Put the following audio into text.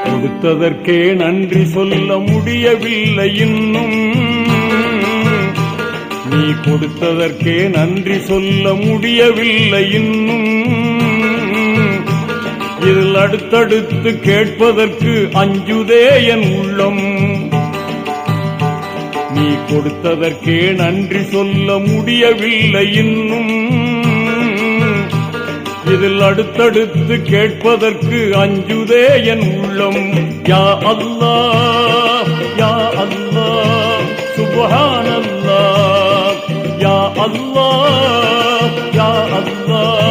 கொடுத்ததற்கே நன்றி சொல்ல முடியவில்லை இன்னும். நீ கொடுத்ததற்கே நன்றி சொல்ல முடியவில்லை இன்னும். இதில் அடுத்தடுத்து கேட்பதற்கு அஞ்சுதே என் உள்ளம். நீ கொடுத்ததற்கே நன்றி சொல்ல முடியவில்லை இன்னும். இதில் அடுத்தடுத்து கேட்பதற்கு அஞ்சுதே என் உள்ளம். யா அல்லாஹ் யா அல்லாஹ் சுப்ஹானல்லாஹ். யா அல்லாஹ் யா அல்லாஹ்